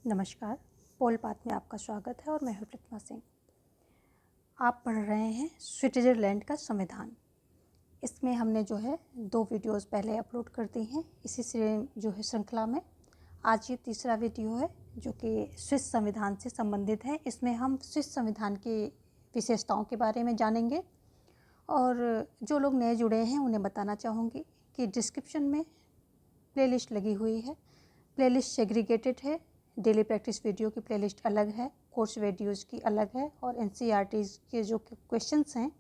नमस्कार, पोल पाथ में आपका स्वागत है और मैं हूं प्रतिमा सिंह। आप पढ़ रहे हैं स्विट्ज़रलैंड का संविधान। इसमें हमने जो है 2 वीडियोस पहले अपलोड कर दी हैं। इसी से जो है श्रृंखला में आज ये तीसरा वीडियो है जो कि स्विस संविधान से संबंधित है। इसमें हम स्विस संविधान की विशेषताओं के बारे में जानेंगे और जो लोग नए जुड़े हैं उन्हें बताना चाहूँगी कि डिस्क्रिप्शन में प्लेलिस्ट लगी हुई है। प्लेलिस्ट सेग्रीगेटेड है। डेली प्रैक्टिस वीडियो की प्लेलिस्ट अलग है, कोर्स वीडियोज़ की अलग है और एनसीईआरटीज़ के जो क्वेश्चंस हैं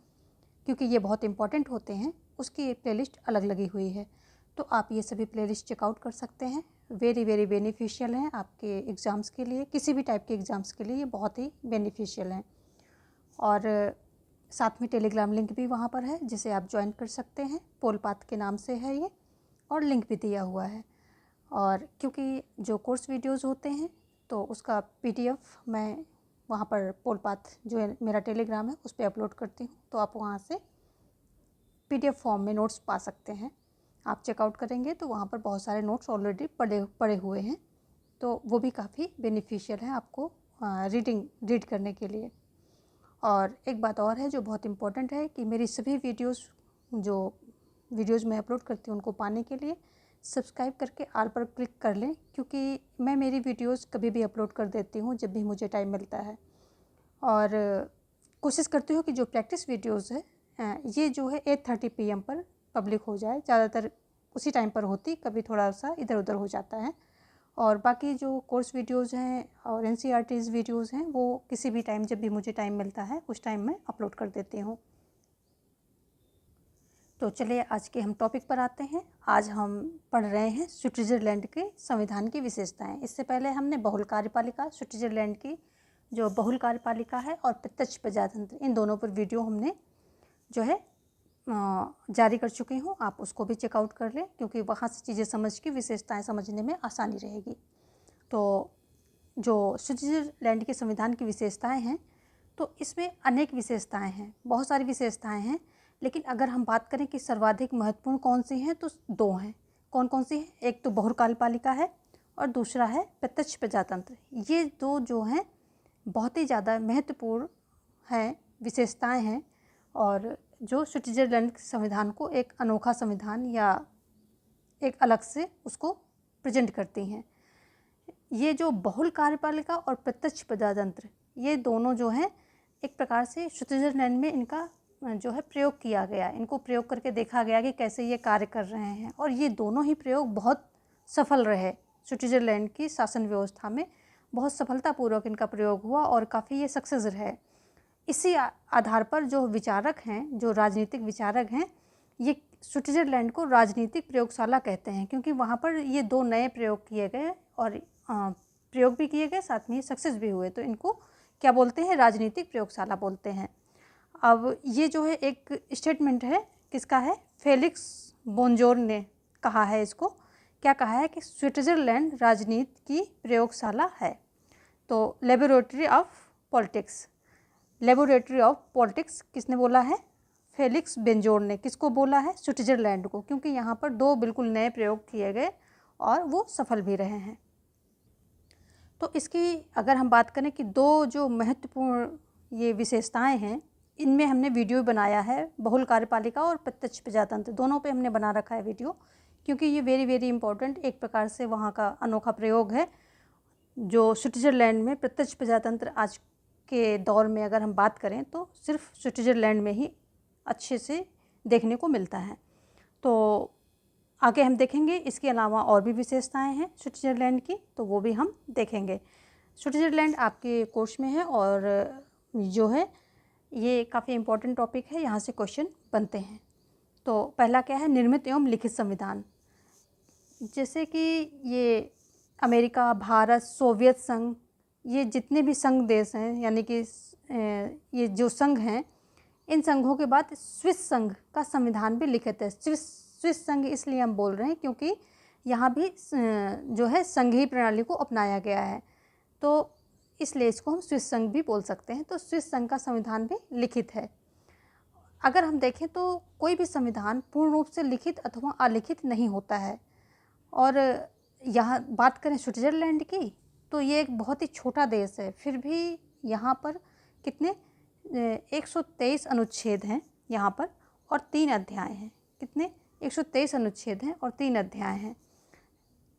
क्योंकि ये बहुत इंपॉर्टेंट होते हैं उसकी प्लेलिस्ट अलग लगी हुई है। तो आप ये सभी प्लेलिस्ट चेकआउट कर सकते हैं। वेरी बेनिफिशियल हैं आपके एग्ज़ाम्स के लिए, किसी भी टाइप के एग्ज़ाम्स के लिए ये बहुत ही बेनिफिशियल हैं। और साथ में टेलीग्राम लिंक भी वहाँ पर है जिसे आप ज्वाइन कर सकते हैं। पोल पाथ के नाम से है ये और लिंक भी दिया हुआ है। और क्योंकि जो कोर्स वीडियोज़ होते हैं तो उसका PDF मैं वहाँ पर पोल पाथ जो है मेरा टेलीग्राम है उस पर अपलोड करती हूँ, तो आप वहाँ से PDF फॉर्म में नोट्स पा सकते हैं। आप चेकआउट करेंगे तो वहाँ पर बहुत सारे नोट्स ऑलरेडी पड़े हुए हैं, तो वो भी काफ़ी बेनिफिशियल है आपको रीड करने के लिए। और एक बात और है जो बहुत इम्पोर्टेंट है कि मेरी सभी वीडियोज़ मैं अपलोड करती हूँ उनको पाने के लिए सब्सक्राइब करके आल पर क्लिक कर लें, क्योंकि मैं मेरी वीडियोस कभी भी अपलोड कर देती हूँ जब भी मुझे टाइम मिलता है। और कोशिश करती हूँ कि जो प्रैक्टिस वीडियोस है ये जो है 8:30 PM पर पब्लिक हो जाए। ज़्यादातर उसी टाइम पर होती, कभी थोड़ा सा इधर उधर हो जाता है। और बाकी जो कोर्स वीडियोज़ हैं और एनसीईआरटीज़ वीडियोज़ हैं वो किसी भी टाइम जब भी मुझे टाइम मिलता है उस टाइम मैं अपलोड कर देती हूँ। तो चलिए आज के हम टॉपिक पर आते हैं। आज हम पढ़ रहे हैं स्विट्ज़रलैंड के संविधान की विशेषताएं। इससे पहले हमने बहुल कार्यपालिका, स्विट्ज़रलैंड की जो बहुल कार्यपालिका है और प्रत्यक्ष प्रजातंत्र, इन दोनों पर वीडियो हमने जो है जारी कर चुकी हूँ। आप उसको भी चेकआउट कर लें क्योंकि वहाँ से चीज़ें समझ के विशेषताएँ समझने में आसानी रहेगी। तो जो स्विट्ज़रलैंड के संविधान की विशेषताएँ हैं तो इसमें अनेक विशेषताएँ हैं, बहुत सारी विशेषताएँ हैं, लेकिन अगर हम बात करें कि सर्वाधिक महत्वपूर्ण कौन सी हैं तो 2 हैं। कौन कौन सी हैं? एक तो बहुल कार्यपालिका है और दूसरा है प्रत्यक्ष प्रजातंत्र। ये 2 जो हैं बहुत ही ज़्यादा महत्वपूर्ण हैं, विशेषताएँ हैं और जो स्विट्ज़रलैंड के संविधान को एक अनोखा संविधान या एक अलग से उसको प्रेजेंट करती हैं। ये जो बहुल कार्यपालिका और प्रत्यक्ष प्रजातंत्र, ये दोनों जो हैं एक प्रकार से स्विट्ज़रलैंड में इनका जो है प्रयोग किया गया। इनको प्रयोग करके देखा गया कि कैसे ये कार्य कर रहे हैं और ये दोनों ही प्रयोग बहुत सफल रहे। स्विट्ज़रलैंड की शासन व्यवस्था में बहुत सफलतापूर्वक इनका प्रयोग हुआ और काफ़ी ये सक्सेस रहे। इसी आधार पर जो विचारक हैं, जो राजनीतिक विचारक हैं, ये स्विट्ज़रलैंड को राजनीतिक प्रयोगशाला कहते हैं क्योंकि वहाँ पर ये 2 नए प्रयोग किए गए और प्रयोग भी किए गए, साथ में सक्सेस भी हुए। तो इनको क्या बोलते हैं? राजनीतिक प्रयोगशाला बोलते हैं। अब ये जो है एक स्टेटमेंट है, किसका है? फेलिक्स बोनजोर ने कहा है इसको। क्या कहा है कि स्विट्ज़रलैंड राजनीति की प्रयोगशाला है। तो laboratory of politics, laboratory of politics किसने बोला है? फेलिक्स बेंजोर ने। किसको बोला है? स्विट्ज़रलैंड को, क्योंकि यहाँ पर 2 बिल्कुल नए प्रयोग किए गए और वो सफल भी रहे हैं। तो इसकी अगर हम बात करें कि 2 जो महत्वपूर्ण ये विशेषताएं हैं, इनमें हमने वीडियो बनाया है। बहुल कार्यपालिका और प्रत्यक्ष प्रजातंत्र दोनों पे हमने बना रखा है वीडियो, क्योंकि ये वेरी इम्पोर्टेंट एक प्रकार से वहाँ का अनोखा प्रयोग है। जो स्विट्ज़रलैंड में प्रत्यक्ष प्रजातंत्र आज के दौर में अगर हम बात करें तो सिर्फ स्विट्ज़रलैंड में ही अच्छे से देखने को मिलता है। तो आगे हम देखेंगे इसके अलावा और भी विशेषताएं हैं स्विट्ज़रलैंड की, तो वो भी हम देखेंगे। स्विट्ज़रलैंड आपके कोर्स में है और जो है ये काफ़ी इम्पोर्टेंट टॉपिक है, यहाँ से क्वेश्चन बनते हैं। तो पहला क्या है? निर्मित एवं लिखित संविधान। जैसे कि ये अमेरिका, भारत, सोवियत संघ, ये जितने भी संघ देश हैं, यानी कि ये जो संघ हैं, इन संघों के बाद स्विस संघ का संविधान भी लिखित है। स्विस संघ इसलिए हम बोल रहे हैं क्योंकि यहाँ भी जो है संघीय प्रणाली को अपनाया गया है, तो इसलिए इसको हम स्विस संघ भी बोल सकते हैं। तो स्विस संघ का संविधान भी लिखित है। अगर हम देखें तो कोई भी संविधान पूर्ण रूप से लिखित अथवा अलिखित नहीं होता है। और यहाँ बात करें स्विट्ज़रलैंड की, तो ये एक बहुत ही छोटा देश है, फिर भी यहाँ पर कितने 123 अनुच्छेद हैं यहाँ पर और 3 अध्याय हैं। कितने 123 अनुच्छेद हैं और 3 अध्याय हैं।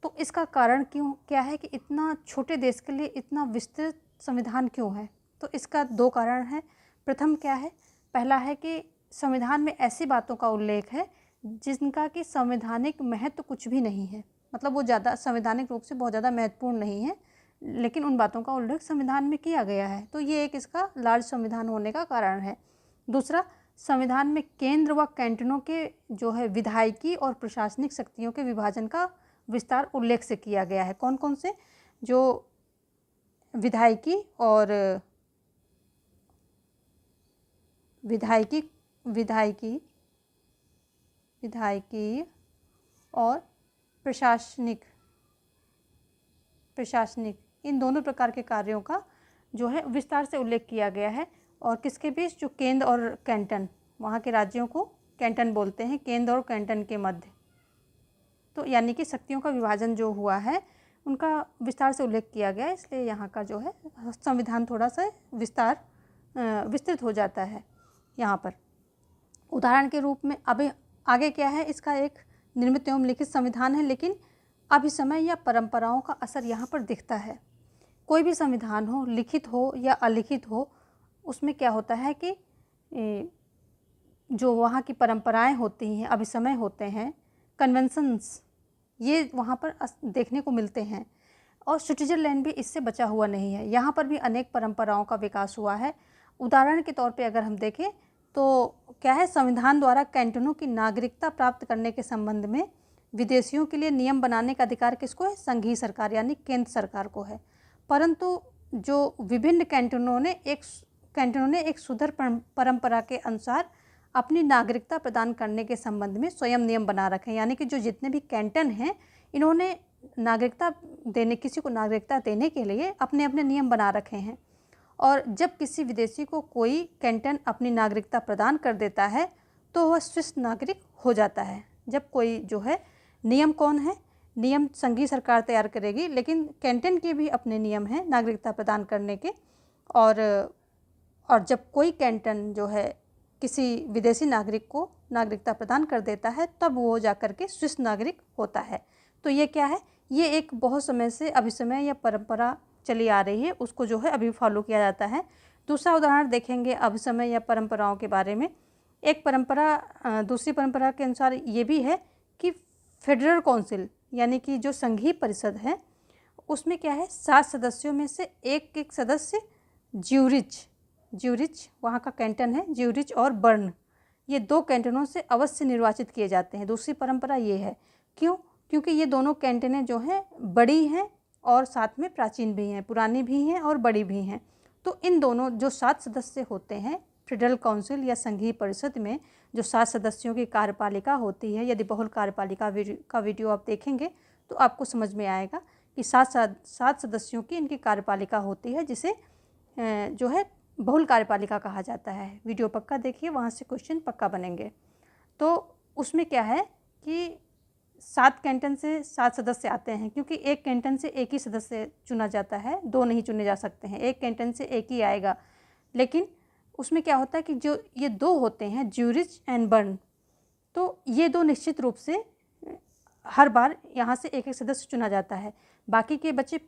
तो इसका कारण क्या है कि इतना छोटे देश के लिए इतना विस्तृत संविधान क्यों है? तो इसका 2 कारण है। प्रथम क्या है? पहला है कि संविधान में ऐसी बातों का उल्लेख है जिनका कि संवैधानिक महत्व कुछ भी नहीं है, मतलब वो ज़्यादा संवैधानिक रूप से बहुत ज़्यादा महत्वपूर्ण नहीं है, लेकिन उन बातों का उल्लेख संविधान में किया गया है। तो ये एक इसका लार्ज संविधान होने का कारण है। दूसरा, संविधान में केंद्र व कैंटनों के जो है विधायिकी और प्रशासनिक शक्तियों के विभाजन का विस्तार उल्लेख से किया गया है। कौन कौन से? जो विधायिकी और विधायिकी और प्रशासनिक इन दोनों प्रकार के कार्यों का जो है विस्तार से उल्लेख किया गया है। और किसके बीच? जो केंद्र और कैंटन, वहाँ के राज्यों को कैंटन बोलते हैं, केंद्र और कैंटन के मध्य। तो यानी कि शक्तियों का विभाजन जो हुआ है उनका विस्तार से उल्लेख किया गया है, इसलिए यहाँ का जो है संविधान थोड़ा सा विस्तृत हो जाता है यहाँ पर। उदाहरण के रूप में अभी आगे क्या है? इसका एक निर्मित एवं लिखित संविधान है, लेकिन अभिसमय या परंपराओं का असर यहाँ पर दिखता है। कोई भी संविधान हो, लिखित हो या अलिखित हो, उसमें क्या होता है कि जो वहाँ की परंपराएं होती हैं, अभिसमय होते हैं, कन्वेंशंस, ये वहाँ पर देखने को मिलते हैं। और स्विट्ज़रलैंड भी इससे बचा हुआ नहीं है। यहाँ पर भी अनेक परंपराओं का विकास हुआ है। उदाहरण के तौर पे अगर हम देखें तो क्या है, संविधान द्वारा कैंटनों की नागरिकता प्राप्त करने के संबंध में विदेशियों के लिए नियम बनाने का अधिकार किसको है? संघीय सरकार यानी केंद्र सरकार को है। परंतु जो विभिन्न कैंटनों ने एक सुधर परंपरा के अनुसार अपनी नागरिकता प्रदान करने के संबंध में स्वयं नियम बना रखे हैं। यानी कि जो जितने भी कैंटन हैं, इन्होंने किसी को नागरिकता देने के लिए अपने अपने नियम बना रखे हैं। और जब किसी विदेशी को कोई कैंटन अपनी नागरिकता प्रदान कर देता है तो वह स्विस नागरिक हो जाता है। जब कोई जो है नियम कौन है? नियम संघीय सरकार तैयार करेगी, लेकिन कैंटन के भी अपने नियम हैं नागरिकता प्रदान करने के। और जब कोई कैंटन जो है किसी विदेशी नागरिक को नागरिकता प्रदान कर देता है, तब वो जाकर के स्विस नागरिक होता है। तो ये क्या है? ये एक बहुत समय से अभिसमय या परंपरा चली आ रही है, उसको जो है अभी फॉलो किया जाता है। दूसरा उदाहरण देखेंगे अभिसमय या परंपराओं के बारे में। एक परंपरा दूसरी परंपरा के अनुसार ये भी है कि फेडरल काउंसिल यानी कि जो संघीय परिषद है, उसमें क्या है, 7 सदस्यों में से एक सदस्य ज्यूरिच वहाँ का कैंटन है, ज्यूरिच और बर्न, ये 2 कैंटनों से अवश्य निर्वाचित किए जाते हैं। दूसरी परंपरा ये है। क्यों? क्योंकि ये दोनों कैंटनें जो हैं बड़ी हैं और साथ में प्राचीन भी हैं, पुरानी भी हैं और बड़ी भी हैं। तो इन दोनों जो 7 सदस्य होते हैं फेडरल काउंसिल या संघीय परिषद में, जो 7 सदस्यों की कार्यपालिका होती है, यदि बहुल कार्यपालिका का वीडियो आप देखेंगे तो आपको समझ में आएगा कि 7 सदस्यों की इनकी कार्यपालिका होती है, जिसे जो है बहुल कार्यपालिका कहा जाता है। वीडियो पक्का देखिए, वहाँ से क्वेश्चन पक्का बनेंगे। तो उसमें क्या है कि 7 कैंटन से 7 सदस्य आते हैं, क्योंकि एक कैंटन से एक ही सदस्य चुना जाता है, 2 नहीं चुने जा सकते हैं। एक कैंटन से एक ही आएगा, लेकिन उसमें क्या होता है कि जो ये 2 होते हैं ज्यूरिच एंड बर्न, तो ये 2 निश्चित रूप से हर बार यहाँ से एक सदस्य चुना जाता है। बाकी के बचे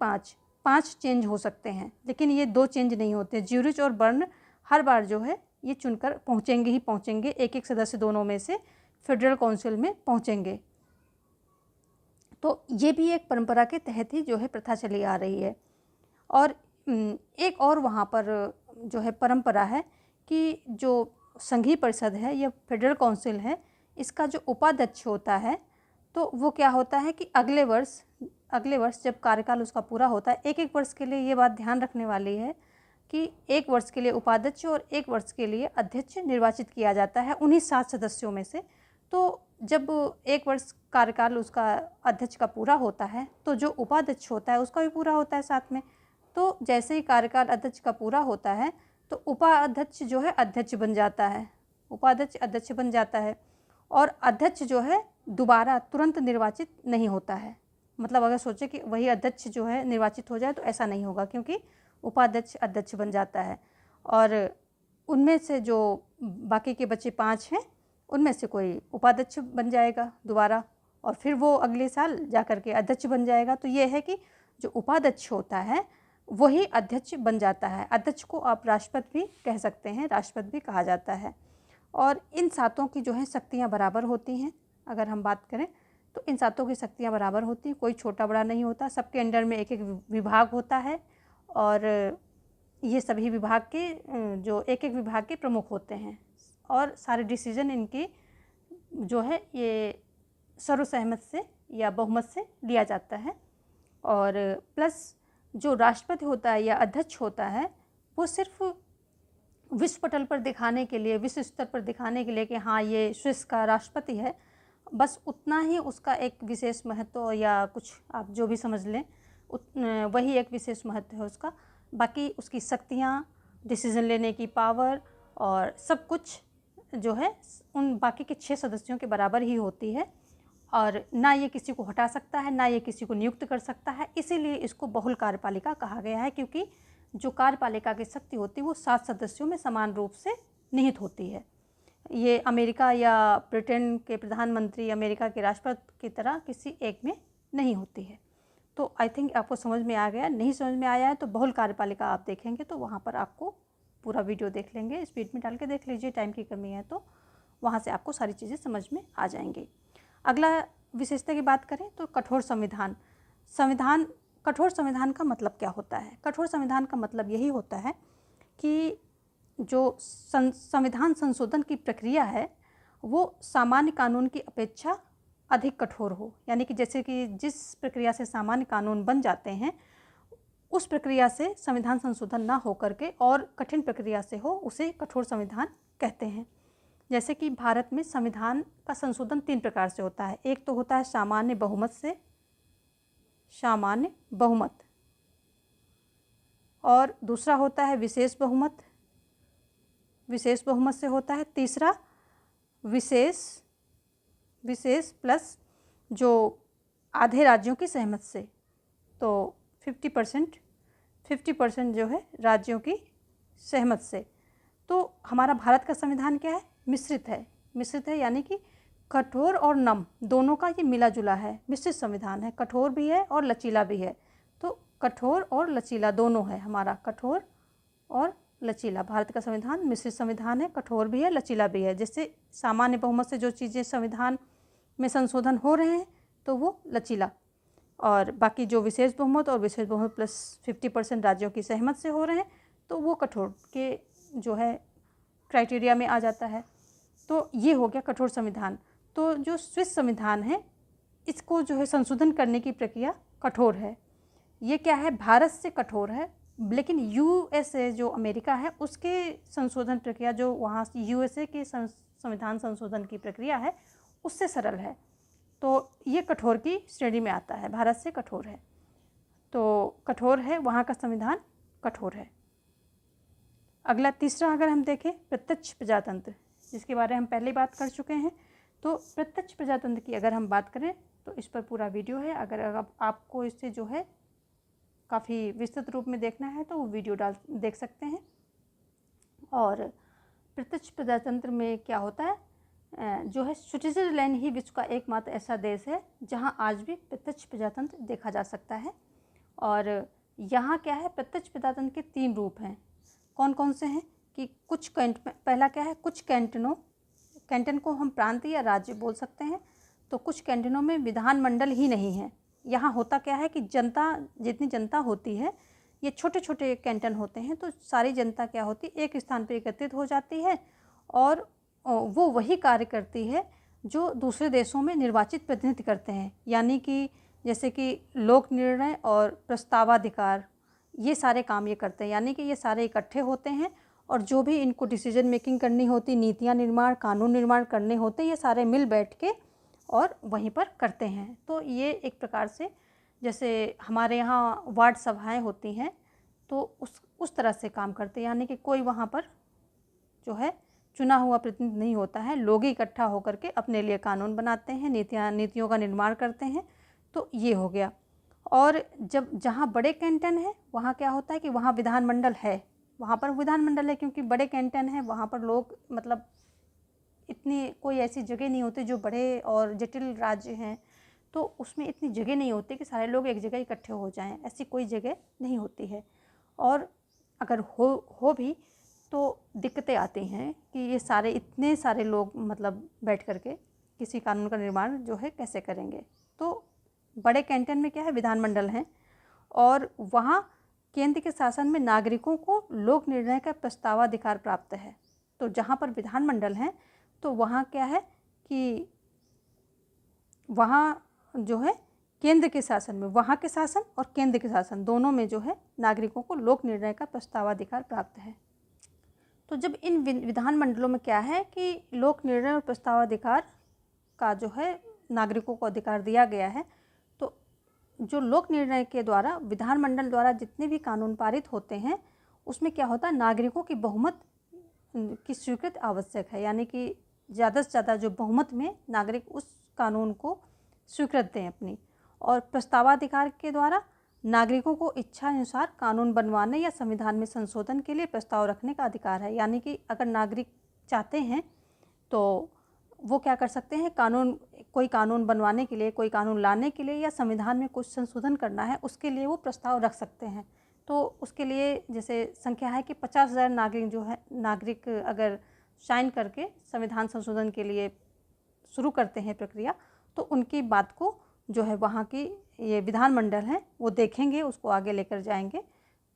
5 चेंज हो सकते हैं, लेकिन ये 2 चेंज नहीं होते। ज्यूरिच और बर्न हर बार जो है ये चुनकर पहुँचेंगे, एक सदस्य दोनों में से फेडरल काउंसिल में पहुँचेंगे। तो ये भी एक परंपरा के तहत ही जो है प्रथा चली आ रही है। और एक और वहाँ पर जो है परंपरा है कि जो संघीय परिषद है या फेडरल काउंसिल है, इसका जो उपाध्यक्ष होता है, तो वो क्या होता है कि अगले वर्ष जब कार्यकाल उसका पूरा होता है, एक वर्ष के लिए ये बात ध्यान रखने वाली है कि 1 वर्ष के लिए उपाध्यक्ष और 1 वर्ष के लिए अध्यक्ष निर्वाचित किया जाता है उन्हीं 7 सदस्यों में से। तो जब 1 वर्ष कार्यकाल उसका अध्यक्ष का पूरा होता है, तो जो उपाध्यक्ष होता है उसका भी पूरा होता है साथ में। तो जैसे ही कार्यकाल अध्यक्ष का पूरा होता है, तो उपाध्यक्ष जो है अध्यक्ष बन जाता है, उपाध्यक्ष अध्यक्ष बन जाता है। और अध्यक्ष जो है दोबारा तुरंत निर्वाचित नहीं होता है, मतलब अगर सोचे कि वही अध्यक्ष जो है निर्वाचित हो जाए तो ऐसा नहीं होगा, क्योंकि उपाध्यक्ष अध्यक्ष बन जाता है और उनमें से जो बाकी के बचे 5 हैं उनमें से कोई उपाध्यक्ष बन जाएगा दोबारा और फिर वो अगले साल जा कर के अध्यक्ष बन जाएगा। तो ये है कि जो उपाध्यक्ष होता है वही अध्यक्ष बन जाता है। अध्यक्ष को आप राष्ट्रपति भी कह सकते हैं, राष्ट्रपति भी कहा जाता है। और इन 7 की जो है शक्तियाँ बराबर होती हैं। अगर हम बात करें तो इन 7 की शक्तियाँ बराबर होती हैं, कोई छोटा बड़ा नहीं होता। सबके अंडर में एक एक विभाग होता है और ये सभी विभाग के जो एक एक विभाग के प्रमुख होते हैं और सारे डिसीजन इनकी जो है ये सर्वसहमत से या बहुमत से लिया जाता है। और प्लस जो राष्ट्रपति होता है या अध्यक्ष होता है वो सिर्फ विश्व पटल पर दिखाने के लिए, विश्व स्तर पर दिखाने के लिए कि हाँ ये स्विस का राष्ट्रपति है, बस उतना ही उसका एक विशेष महत्व या कुछ आप जो भी समझ लें वही एक विशेष महत्व है उसका। बाकी उसकी शक्तियाँ, डिसीजन लेने की पावर और सब कुछ जो है उन बाकी के 6 सदस्यों के बराबर ही होती है और ना ये किसी को हटा सकता है, ना ये किसी को नियुक्त कर सकता है। इसीलिए इसको बहुल कार्यपालिका कहा गया है, क्योंकि जो कार्यपालिका की शक्ति होती है वो 7 सदस्यों में समान रूप से निहित होती है। ये अमेरिका या ब्रिटेन के प्रधानमंत्री, अमेरिका के राष्ट्रपति की तरह किसी एक में नहीं होती है। तो आई थिंक आपको समझ में आ गया। नहीं समझ में आया है तो बहुल कार्यपालिका आप देखेंगे तो वहाँ पर आपको पूरा वीडियो देख लेंगे, स्पीड में डाल के देख लीजिए, टाइम की कमी है तो वहाँ से आपको सारी चीज़ें समझ में आ जाएंगी। अगला विशेषता की बात करें तो कठोर संविधान। कठोर संविधान का मतलब क्या होता है? कठोर संविधान का मतलब यही होता है कि जो संविधान संशोधन की प्रक्रिया है वो सामान्य कानून की अपेक्षा अधिक कठोर हो। यानी कि जैसे कि जिस प्रक्रिया से सामान्य कानून बन जाते हैं उस प्रक्रिया से संविधान संशोधन ना हो करके और कठिन प्रक्रिया से हो, उसे कठोर संविधान कहते हैं। जैसे कि भारत में संविधान का संशोधन 3 प्रकार से होता है। एक तो होता है सामान्य बहुमत से, सामान्य बहुमत, और दूसरा होता है विशेष बहुमत, विशेष बहुमत से होता है। तीसरा विशेष प्लस जो आधे राज्यों की सहमत से, तो 50% जो है राज्यों की सहमत से। तो हमारा भारत का संविधान क्या है? मिश्रित है, यानी कि कठोर और नम दोनों का ये मिला जुला है, मिश्रित संविधान है। कठोर भी है और लचीला भी है। तो कठोर और लचीला दोनों है हमारा, कठोर और लचीला। भारत का संविधान मिश्रित संविधान है, कठोर भी है, लचीला भी है। जैसे सामान्य बहुमत से जो चीज़ें संविधान में संशोधन हो रहे हैं तो वो लचीला, और बाकी जो विशेष बहुमत और विशेष बहुमत प्लस 50% राज्यों की सहमत से हो रहे हैं तो वो कठोर के जो है क्राइटेरिया में आ जाता है। तो ये हो गया कठोर संविधान। तो जो स्विस संविधान है इसको जो है संशोधन करने की प्रक्रिया कठोर है। ये क्या है? भारत से कठोर है, लेकिन यूएसए जो अमेरिका है उसके संशोधन प्रक्रिया, जो वहाँ यूएसए के संविधान संशोधन की प्रक्रिया है उससे सरल है। तो ये कठोर की श्रेणी में आता है, भारत से कठोर है। तो कठोर है, वहाँ का संविधान कठोर है। अगला तीसरा अगर हम देखें प्रत्यक्ष प्रजातंत्र, जिसके बारे में हम पहले बात कर चुके हैं। तो प्रत्यक्ष प्रजातंत्र की अगर हम बात करें तो इस पर पूरा वीडियो है। अगर आपको इससे जो है काफ़ी विस्तृत रूप में देखना है तो वो वीडियो देख सकते हैं। और प्रत्यक्ष प्रजातंत्र में क्या होता है जो है, स्विट्ज़रलैंड ही विश्व का एकमात्र ऐसा देश है जहां आज भी प्रत्यक्ष प्रजातंत्र देखा जा सकता है। और यहाँ क्या है, प्रत्यक्ष प्रजातंत्र के 3 रूप हैं। कौन कौन से हैं कि कुछ पहला क्या है, कुछ कैंटन को हम प्रांत या राज्य बोल सकते हैं। तो कुछ कैंटनों में विधानमंडल ही नहीं है। यहाँ होता क्या है कि जनता, जितनी जनता होती है, ये छोटे छोटे कैंटन होते हैं, तो सारी जनता क्या होती है एक स्थान पर एकत्रित हो जाती है और वो वही कार्य करती है जो दूसरे देशों में निर्वाचित प्रतिनिधि करते हैं। यानी कि जैसे कि लोक निर्णय और प्रस्तावाधिकार, ये सारे काम ये करते हैं। यानी कि ये सारे इकट्ठे होते हैं और जो भी इनको डिसीजन मेकिंग करनी होती, नीतियाँ निर्माण, कानून निर्माण करने होते, ये सारे मिल बैठ के और वहीं पर करते हैं। तो ये एक प्रकार से जैसे हमारे यहाँ वार्ड सभाएँ होती हैं तो उस तरह से काम करते हैं। यानी कि कोई वहाँ पर जो है चुना हुआ प्रतिनिधि नहीं होता है, लोग ही इकट्ठा होकर के अपने लिए कानून बनाते हैं, नीतियों का निर्माण करते हैं। तो ये हो गया। और जब जहाँ बड़े कैंटन है वहाँ क्या होता है कि वहाँ विधानमंडल है, वहाँ पर विधानमंडल है, क्योंकि बड़े कैंटन है वहाँ पर लोग मतलब इतनी कोई ऐसी जगह नहीं होती, जो बड़े और जटिल राज्य हैं तो उसमें इतनी जगह नहीं होती कि सारे लोग एक जगह इकट्ठे हो जाएं, ऐसी कोई जगह नहीं होती है। और अगर हो भी तो दिक्कतें आती हैं कि ये सारे इतने सारे लोग मतलब बैठ करके किसी कानून का निर्माण जो है कैसे करेंगे। तो बड़े कैंटन में क्या है, विधानमंडल हैं, और वहाँ केंद्र के शासन में नागरिकों को लोक निर्णय का प्रस्तावाधिकार प्राप्त है। तो जहाँ पर विधानमंडल हैं तो वहाँ क्या है कि वहाँ जो है केंद्र के शासन में, वहाँ के शासन और केंद्र के शासन दोनों में जो है नागरिकों को लोक निर्णय का प्रस्तावाधिकार प्राप्त है। तो जब इन विधानमंडलों में क्या है कि लोक निर्णय और प्रस्तावाधिकार का जो है नागरिकों को अधिकार दिया गया है, तो जो लोक निर्णय के द्वारा विधानमंडल द्वारा जितने भी कानून पारित होते हैं उसमें क्या होता है, नागरिकों की बहुमत की स्वीकृति आवश्यक है, यानी कि ज़्यादा से ज़्यादा जो बहुमत में नागरिक उस कानून को स्वीकृत दें अपनी। और प्रस्तावाधिकार के द्वारा नागरिकों को इच्छा अनुसार कानून बनवाने या संविधान में संशोधन के लिए प्रस्ताव रखने का अधिकार है, यानी कि अगर नागरिक चाहते हैं तो वो क्या कर सकते हैं, कोई कानून बनवाने के लिए, कोई कानून लाने के लिए या संविधान में कुछ संशोधन करना है उसके लिए वो प्रस्ताव रख सकते हैं। तो उसके लिए जैसे संख्या है कि 50,000 नागरिक अगर साइन करके संविधान संशोधन के लिए शुरू करते हैं प्रक्रिया, तो उनकी बात को जो है वहाँ की ये विधानमंडल है वो देखेंगे, उसको आगे लेकर जाएंगे।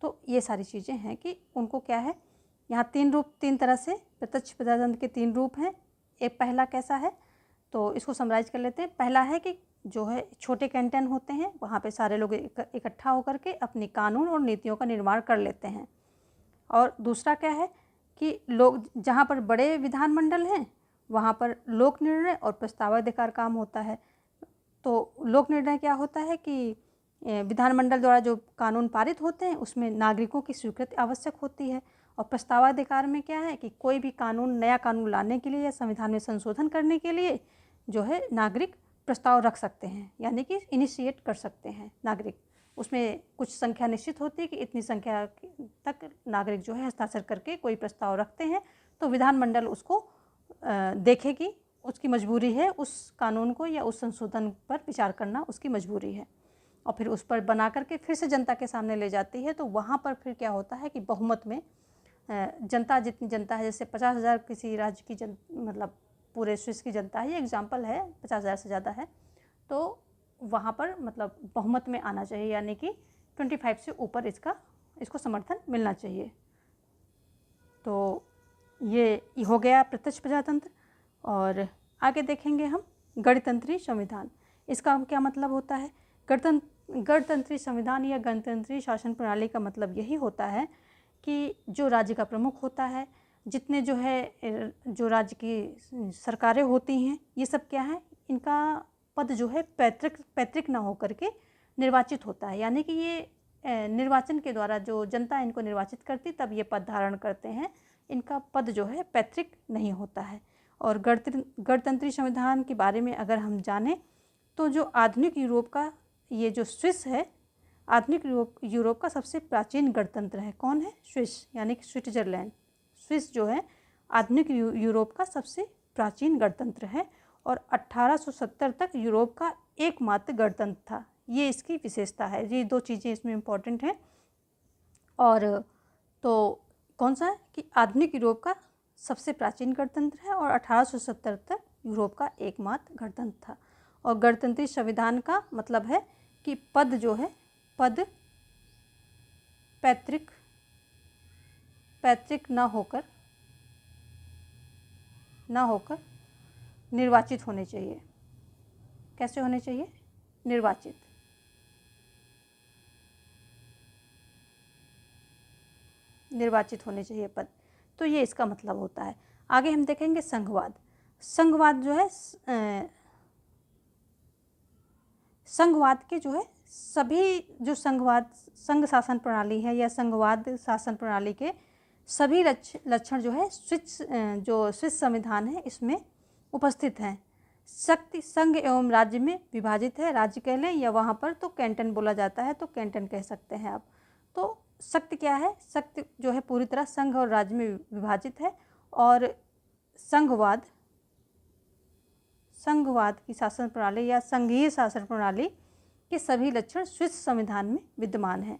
तो ये सारी चीज़ें हैं कि उनको क्या है, यहाँ तीन तरह से प्रत्यक्ष प्रजातंत्र के 3 रूप हैं। एक पहला कैसा है तो इसको समराइज कर लेते हैं। पहला है कि जो है छोटे कैंटन होते हैं, वहाँ पे सारे लोग इकट्ठा होकर के अपनी कानून और नीतियों का निर्माण कर लेते हैं। और दूसरा क्या है कि लोग जहाँ पर बड़े विधानमंडल हैं वहाँ पर लोक निर्णय और प्रस्तावाधिकार काम होता है। तो लोक निर्णय क्या होता है कि विधानमंडल द्वारा जो कानून पारित होते हैं उसमें नागरिकों की स्वीकृति आवश्यक होती है। और प्रस्तावाधिकार में क्या है कि कोई भी नया कानून लाने के लिए या संविधान में संशोधन करने के लिए जो है नागरिक प्रस्ताव रख सकते हैं, यानी कि इनिशिएट कर सकते हैं नागरिक। उसमें कुछ संख्या निश्चित होती है कि इतनी संख्या तक नागरिक जो है हस्ताक्षर करके कोई प्रस्ताव रखते हैं, तो विधानमंडल उसको देखेगी, उसकी मजबूरी है उस कानून को या उस संशोधन पर विचार करना उसकी मजबूरी है, और फिर उस पर बना करके फिर से जनता के सामने ले जाती है। तो वहाँ पर फिर क्या होता है कि बहुमत में जनता, जितनी जनता है, जैसे 50,000 किसी राज्य की मतलब पूरे स्विस की जनता है, ये एग्जाम्पल है, 50,000 से ज़्यादा है, तो वहाँ पर मतलब बहुमत में आना चाहिए, यानी कि 25 से ऊपर इसको समर्थन मिलना चाहिए। तो ये हो गया प्रत्यक्ष प्रजातंत्र। और आगे देखेंगे हम गणतंत्री संविधान। इसका क्या मतलब होता है? गणतंत्री संविधान या गणतंत्री शासन प्रणाली का मतलब यही होता है कि जो राज्य का प्रमुख होता है, जितने जो राज्य की सरकारें होती हैं, ये सब क्या है, इनका पद जो है पैतृक ना होकर के निर्वाचित होता है, यानी कि ये निर्वाचन के द्वारा जो जनता इनको निर्वाचित करती तब ये पद धारण करते हैं, इनका पद जो है पैतृक नहीं होता है। और गणतंत्री संविधान के बारे में अगर हम जानें तो जो आधुनिक यूरोप का ये जो स्विस है, आधुनिक यूरोप का सबसे प्राचीन गणतंत्र है। कौन है? स्विस, यानी कि स्विट्जरलैंड। स्विस जो है आधुनिक यूरोप का सबसे प्राचीन गणतंत्र है और 1870 तक यूरोप का एकमात्र गणतंत्र था। ये इसकी विशेषता है, ये 2 चीज़ें इसमें इम्पॉर्टेंट हैं। और तो कौन सा है कि आधुनिक यूरोप का सबसे प्राचीन गणतंत्र है और 1870 तक यूरोप का एकमात्र गणतंत्र था। और गणतंत्री संविधान का मतलब है कि पद जो है, पद पैतृक न होकर निर्वाचित होने चाहिए। कैसे होने चाहिए? निर्वाचित होने चाहिए पद। तो ये इसका मतलब होता है। आगे हम देखेंगे संघवाद। संघवाद जो है संघवाद के जो है सभी जो संघ शासन प्रणाली है या संघवाद शासन प्रणाली के सभी लक्षण जो है स्विस संविधान है इसमें उपस्थित हैं। शक्ति संघ एवं राज्य में विभाजित है, राज्य कह लें, या वहाँ पर तो कैंटन बोला जाता है तो कैंटन कह सकते हैं आप। तो शक्ति क्या है, शक्ति जो है पूरी तरह संघ और राज्य में विभाजित है। और संघवाद की शासन प्रणाली या संघीय शासन प्रणाली के सभी लक्षण स्विस संविधान में विद्यमान हैं।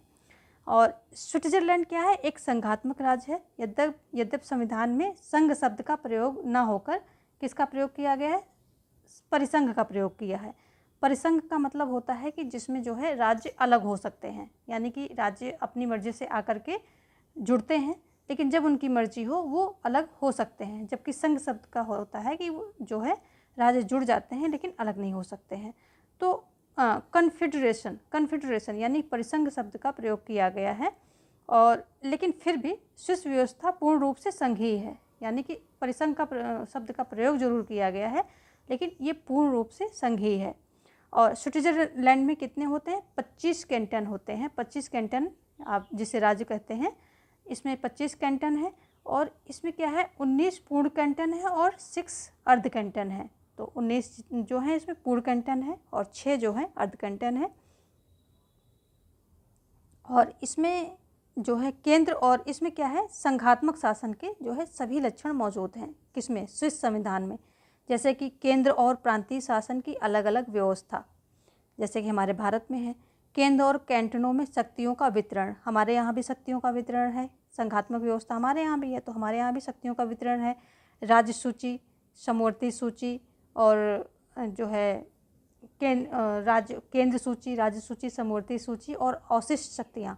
और स्विट्जरलैंड क्या है, एक संघात्मक राज्य है। यद्यपि संविधान में संघ शब्द का प्रयोग न होकर किसका प्रयोग किया गया है, परिसंघ का प्रयोग किया है। परिसंघ का मतलब होता है कि जिसमें जो है राज्य अलग हो सकते हैं, यानी कि राज्य अपनी मर्जी से आकर के जुड़ते हैं, लेकिन जब उनकी मर्जी हो वो अलग हो सकते हैं। जबकि संघ शब्द का होता है कि वो जो है राज्य जुड़ जाते हैं लेकिन अलग नहीं हो सकते हैं। तो कन्फेडरेशन यानी परिसंघ शब्द का प्रयोग किया गया है। और लेकिन फिर भी स्विस व्यवस्था पूर्ण रूप से संघीय है, यानी कि परिसंघ का शब्द का प्रयोग जरूर किया गया है लेकिन ये पूर्ण रूप से संघीय है। और स्विट्जरलैंड में कितने होते हैं, 25 कैंटन होते हैं। 25 कैंटन आप जिसे राज्य कहते हैं, इसमें 25 कैंटन है। और इसमें क्या है, 19 पूर्ण कैंटन है और 6 अर्ध कैंटन है। तो 19 जो है इसमें पूर्ण कैंटन है और 6 जो है अर्ध कैंटन है। और इसमें जो है केंद्र, और इसमें क्या है, संघात्मक शासन के जो है सभी लक्षण मौजूद हैं। किसमें, स्विस संविधान में। जैसे कि केंद्र और प्रांतीय शासन की अलग अलग व्यवस्था, जैसे कि हमारे भारत में है। केंद्र और कैंटनों में शक्तियों का वितरण, हमारे यहाँ भी शक्तियों का वितरण है। संघात्मक व्यवस्था हमारे यहाँ भी है, तो हमारे यहाँ भी शक्तियों का वितरण है। राज्य सूची, समवर्ती सूची, और जो है केंद्र सूची, राज्य सूची, समवर्ती सूची और अवशिष्ट शक्तियाँ।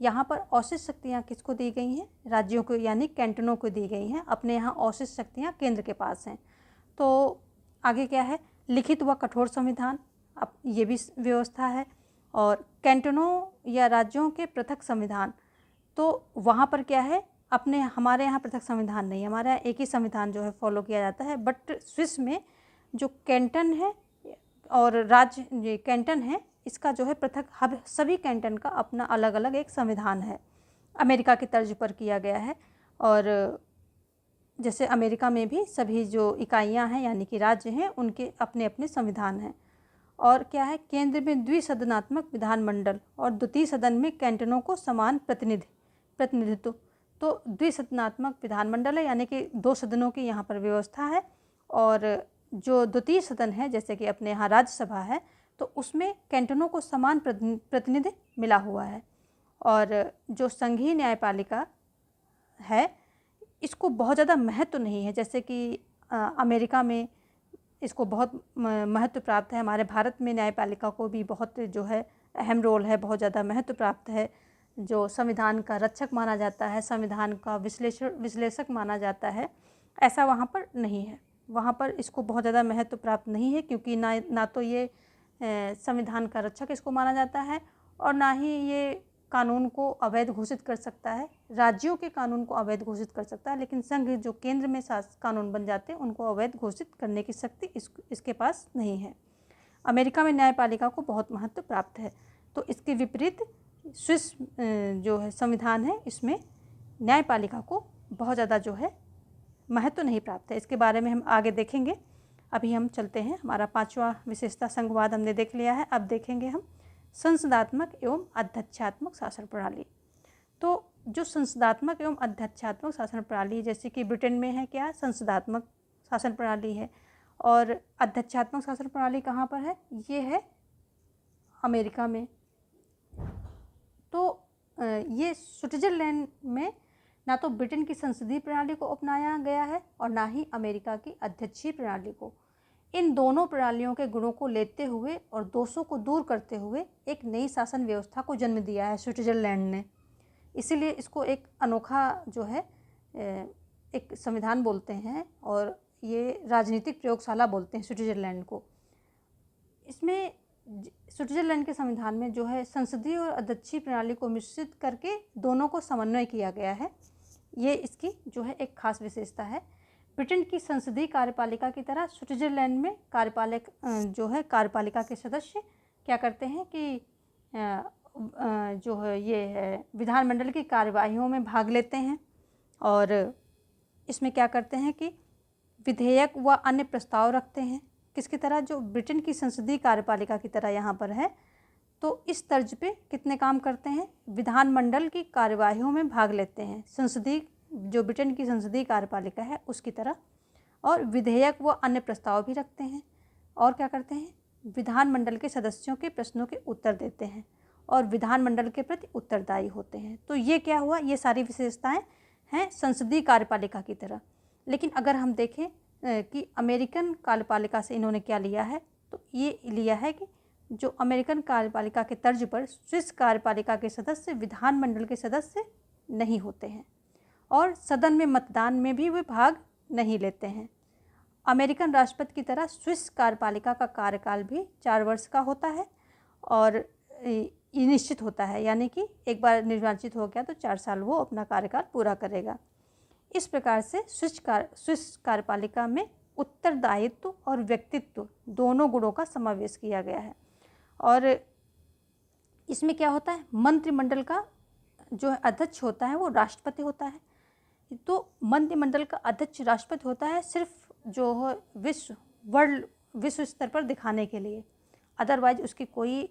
यहाँ पर अवशिष्ट शक्तियाँ किसको दी गई हैं, राज्यों को यानी कैंटनों को दी गई हैं। अपने यहाँ अवशिष्ट शक्तियाँ केंद्र के पास हैं। तो आगे क्या है, लिखित व कठोर संविधान, अब ये भी व्यवस्था है। और कैंटनों या राज्यों के पृथक संविधान, तो वहाँ पर क्या है, अपने हमारे यहाँ पृथक संविधान नहीं, हमारे यहाँ एक ही संविधान जो है फॉलो किया जाता है। बट स्विस में जो कैंटन है और राज्य ये कैंटन है, इसका जो है पृथक, हब सभी कैंटन का अपना अलग अलग एक संविधान है, अमेरिका की तर्ज पर किया गया है। और जैसे अमेरिका में भी सभी जो इकाइयां हैं यानी कि राज्य हैं, उनके अपने अपने संविधान हैं। और क्या है, केंद्र में द्विसदनात्मक विधानमंडल और द्वितीय सदन में कैंटनों को समान प्रतिनिधित्व। तो द्विसदनात्मक विधानमंडल है, यानी कि 2 सदनों की यहाँ पर व्यवस्था है। और जो द्वितीय सदन है, जैसे कि अपने यहाँ राज्यसभा है, तो उसमें कैंटनों को समान प्रतिनिधि मिला हुआ है। और जो संघीय न्यायपालिका है, इसको बहुत ज़्यादा महत्व नहीं है। जैसे कि अमेरिका में इसको बहुत महत्व प्राप्त है। हमारे भारत में न्यायपालिका को भी बहुत जो है अहम रोल है, बहुत ज़्यादा महत्व प्राप्त है। जो संविधान का रक्षक माना जाता है, संविधान का विश्लेषक माना जाता है, ऐसा वहाँ पर नहीं है। वहाँ पर इसको बहुत ज़्यादा महत्व प्राप्त नहीं है, क्योंकि ना तो ये संविधान का रक्षक इसको माना जाता है, और ना ही ये कानून को अवैध घोषित कर सकता है। राज्यों के कानून को अवैध घोषित कर सकता है, लेकिन संघ जो केंद्र में कानून बन जाते हैं, उनको अवैध घोषित करने की शक्ति इसके पास नहीं है। अमेरिका में न्यायपालिका को बहुत महत्व प्राप्त है। तो इसके विपरीत स्विस जो है संविधान है, इसमें न्यायपालिका को बहुत ज़्यादा जो है महत्व नहीं प्राप्त है। इसके बारे में हम आगे देखेंगे। अभी हम चलते हैं, हमारा 5वां विशेषता संघवाद हमने देख लिया है। अब देखेंगे हम संसदात्मक एवं अध्यक्षात्मक शासन प्रणाली। तो जो संसदात्मक एवं अध्यक्षात्मक शासन प्रणाली, जैसे कि ब्रिटेन में है क्या, संसदात्मक शासन प्रणाली है, और अध्यक्षात्मक शासन प्रणाली कहाँ पर है, ये है अमेरिका में। तो ये स्विट्जरलैंड में ना तो ब्रिटेन की संसदीय प्रणाली को अपनाया गया है और ना ही अमेरिका की अध्यक्षीय प्रणाली को। इन दोनों प्रणालियों के गुणों को लेते हुए और दोषों को दूर करते हुए एक नई शासन व्यवस्था को जन्म दिया है स्विट्जरलैंड ने। इसीलिए इसको एक अनोखा जो है एक संविधान बोलते हैं, और ये राजनीतिक प्रयोगशाला बोलते हैं स्विट्जरलैंड को। इसमें स्विट्जरलैंड के संविधान में जो है संसदीय और अध्यक्षीय प्रणाली को मिश्रित करके दोनों को समन्वय किया गया है। ये इसकी जो है एक खास विशेषता है। ब्रिटेन की संसदीय कार्यपालिका की तरह स्विट्जरलैंड में कार्यपालिका के सदस्य क्या करते हैं कि जो है ये विधानमंडल की कार्यवाहियों में भाग लेते हैं, और इसमें क्या करते हैं कि विधेयक व अन्य प्रस्ताव रखते हैं, किसकी तरह, जो ब्रिटेन की संसदीय कार्यपालिका की तरह यहाँ पर है। तो इस तर्ज पे कितने काम करते हैं, विधानमंडल की कार्यवाहियों में भाग लेते हैं, संसदीय, जो ब्रिटेन की संसदीय कार्यपालिका है उसकी तरह। और विधेयक व अन्य प्रस्ताव भी रखते हैं। और क्या करते हैं, विधानमंडल के सदस्यों के प्रश्नों के उत्तर देते हैं और विधानमंडल के प्रति उत्तरदायी होते हैं। तो ये क्या हुआ, ये सारी विशेषताएं हैं संसदीय कार्यपालिका की तरह। लेकिन अगर हम देखें कि अमेरिकन कार्यपालिका से इन्होंने क्या लिया है, तो ये लिया है कि जो अमेरिकन कार्यपालिका के तर्ज पर स्विस कार्यपालिका के सदस्य विधानमंडल के सदस्य नहीं होते हैं और सदन में मतदान में भी वे भाग नहीं लेते हैं। अमेरिकन राष्ट्रपति की तरह स्विस कार्यपालिका का कार्यकाल भी 4 वर्ष का होता है और ये निश्चित होता है, यानी कि एक बार निर्वाचित हो गया तो 4 साल वो अपना कार्यकाल पूरा करेगा। इस प्रकार से स्विस कार्यपालिका में उत्तरदायित्व और व्यक्तित्व दोनों गुणों का समावेश किया गया है। और इसमें क्या होता है, मंत्रिमंडल का जो अध्यक्ष होता है वो राष्ट्रपति होता है। तो मंत्रिमंडल का अध्यक्ष राष्ट्रपति होता है सिर्फ जो है विश्व स्तर पर दिखाने के लिए, अदरवाइज उसकी कोई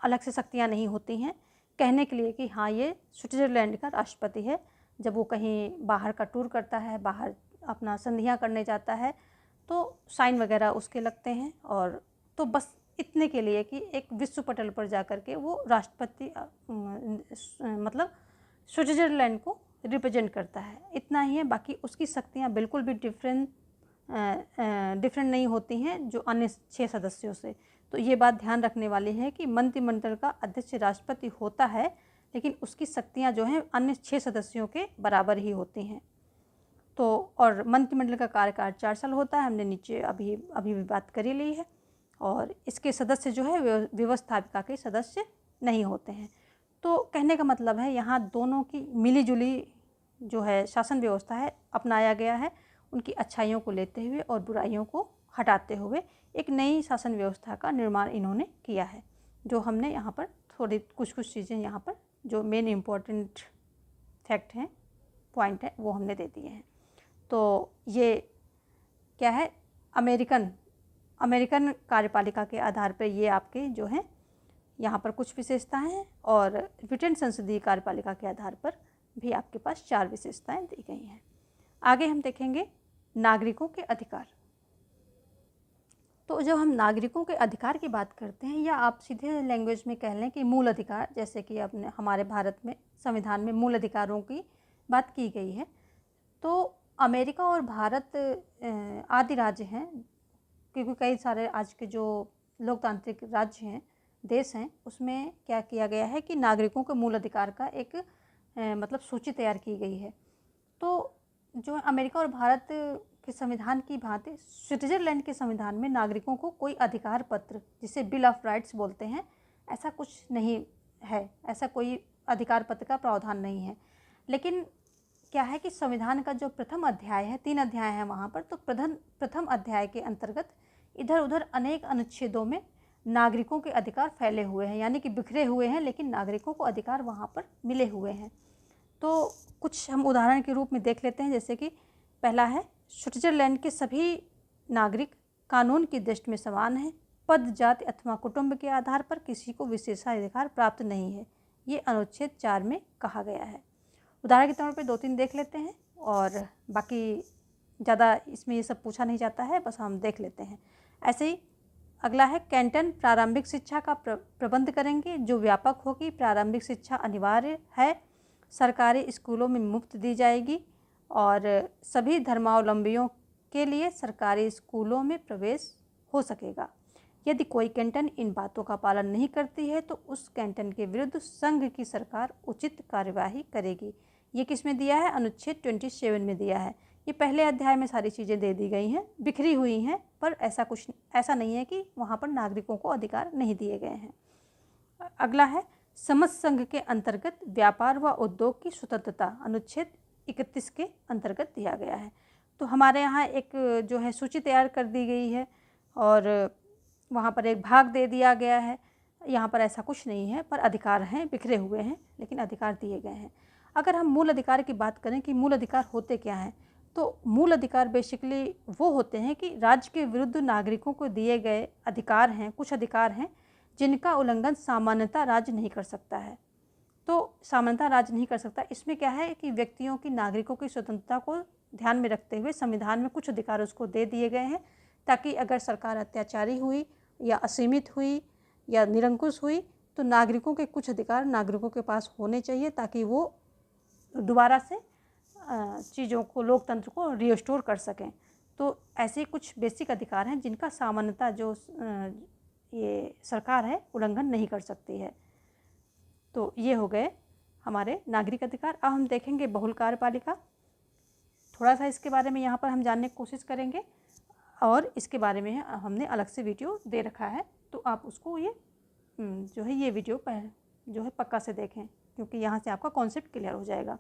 अलग से शक्तियाँ नहीं होती हैं कहने के लिए कि हाँ ये स्विट्ज़रलैंड का राष्ट्रपति है। जब वो कहीं बाहर का टूर करता है, बाहर अपना संधियाँ करने जाता है तो साइन वगैरह उसके लगते हैं, और तो बस इतने के लिए कि एक विश्व पटल पर जा कर के वो राष्ट्रपति मतलब स्विट्ज़रलैंड को रिप्रेजेंट करता है, इतना ही है। बाकी उसकी शक्तियाँ बिल्कुल भी डिफरेंट नहीं होती हैं जो अन्य 6 सदस्यों से। तो ये बात ध्यान रखने वाली है कि मंत्रिमंडल का अध्यक्ष राष्ट्रपति होता है, लेकिन उसकी शक्तियाँ जो हैं अन्य 6 सदस्यों के बराबर ही होती हैं। तो और मंत्रिमंडल का कार्यकाल 4 साल होता है, हमने नीचे अभी भी बात कर ही ली है। और इसके सदस्य जो है व्यवस्थापिका के सदस्य नहीं होते हैं। तो कहने का मतलब है यहाँ दोनों की मिलीजुली जो है शासन व्यवस्था है अपनाया गया है, उनकी अच्छाइयों को लेते हुए और बुराइयों को हटाते हुए एक नई शासन व्यवस्था का निर्माण इन्होंने किया है। जो हमने यहाँ पर थोड़ी कुछ चीज़ें यहाँ पर जो मेन इम्पोर्टेंट फैक्ट हैं, पॉइंट है, वो हमने दे दिए हैं। तो ये क्या है, अमेरिकन कार्यपालिका के आधार पर ये आपके जो हैं यहाँ पर कुछ विशेषताएं हैं, और ब्रिटेन संसदीय कार्यपालिका के आधार पर भी आपके पास 4 विशेषताएं दी गई हैं। आगे हम देखेंगे नागरिकों के अधिकार। तो जब हम नागरिकों के अधिकार की बात करते हैं, या आप सीधे लैंग्वेज में कह लें कि मूल अधिकार, जैसे कि अपने हमारे भारत में संविधान में मूल अधिकारों की बात की गई है, तो अमेरिका और भारत आदि राज्य हैं, क्योंकि कई सारे आज के जो लोकतांत्रिक राज्य हैं, देश हैं, उसमें क्या किया गया है कि नागरिकों के मूल अधिकार का एक मतलब सूची तैयार की गई है। तो जो अमेरिका और भारत के संविधान की भांति स्विट्ज़रलैंड के संविधान में नागरिकों को कोई अधिकार पत्र, जिसे बिल ऑफ राइट्स बोलते हैं, ऐसा कुछ नहीं है, ऐसा कोई अधिकार पत्र का प्रावधान नहीं है। लेकिन क्या है कि संविधान का जो प्रथम अध्याय है, 3 अध्याय हैं वहाँ पर, तो प्रथम अध्याय के अंतर्गत इधर उधर अनेक अनुच्छेदों में नागरिकों के अधिकार फैले हुए हैं, यानी कि बिखरे हुए हैं, लेकिन नागरिकों को अधिकार वहाँ पर मिले हुए हैं। तो कुछ हम उदाहरण के रूप में देख लेते हैं, जैसे कि पहला है, स्विट्ज़रलैंड के सभी नागरिक कानून की दृष्टि में समान हैं, पद, जाति अथवा कुटुंब के आधार पर किसी को विशेषाधिकार प्राप्त नहीं है, ये अनुच्छेद 4 में कहा गया है। उदाहरण के तौर पे 2-3 देख लेते हैं, और बाकी ज़्यादा इसमें ये सब पूछा नहीं जाता है, बस हम देख लेते हैं। ऐसे ही अगला है, कैंटन प्रारंभिक शिक्षा का प्रबंध करेंगे जो व्यापक होगी। प्रारंभिक शिक्षा अनिवार्य है, सरकारी स्कूलों में मुफ्त दी जाएगी, और सभी धर्मावलंबियों के लिए सरकारी स्कूलों में प्रवेश हो सकेगा। यदि कोई कैंटन इन बातों का पालन नहीं करती है तो उस कैंटन के विरुद्ध संघ की सरकार उचित कार्यवाही करेगी। ये किस में दिया है, अनुच्छेद 27 में दिया है। ये पहले अध्याय में सारी चीज़ें दे दी गई हैं, बिखरी हुई हैं, पर ऐसा नहीं है कि वहाँ पर नागरिकों को अधिकार नहीं दिए गए हैं। अगला है, समस्त संघ के अंतर्गत व्यापार व उद्योग की स्वतंत्रता, अनुच्छेद 31 के अंतर्गत दिया गया है। तो हमारे यहाँ एक जो है सूची तैयार कर दी गई है, और वहाँ पर एक भाग दे दिया गया है। यहाँ पर ऐसा कुछ नहीं है, पर अधिकार हैं, बिखरे हुए हैं, लेकिन अधिकार दिए गए हैं। अगर हम मूल अधिकार की बात करें कि मूल अधिकार होते क्या हैं, तो मूल अधिकार बेसिकली वो होते हैं कि राज्य के विरुद्ध नागरिकों को दिए गए अधिकार हैं, कुछ अधिकार हैं जिनका उल्लंघन सामान्यतः राज्य नहीं कर सकता है। तो सामान्यतः राज्य नहीं कर सकता, इसमें क्या है कि व्यक्तियों की, नागरिकों की स्वतंत्रता को ध्यान में रखते हुए संविधान में कुछ अधिकार उसको दे दिए गए हैं, ताकि अगर सरकार अत्याचारी हुई या असीमित हुई या निरंकुश हुई तो नागरिकों के कुछ अधिकार नागरिकों के पास होने चाहिए, ताकि वो दोबारा से चीज़ों को, लोकतंत्र को रिस्टोर कर सकें। तो ऐसे कुछ बेसिक अधिकार हैं जिनका सामान्यतः जो ये सरकार है उल्लंघन नहीं कर सकती है। तो ये हो गए हमारे नागरिक अधिकार। अब हम देखेंगे बहुल कार्यपालिका। थोड़ा सा इसके बारे में यहाँ पर हम जानने की कोशिश करेंगे और इसके बारे में हमने अलग से वीडियो दे रखा है, तो आप उसको ये जो है ये वीडियो जो है पक्का से देखें, क्योंकि यहाँ से आपका कॉन्सेप्ट क्लियर हो जाएगा।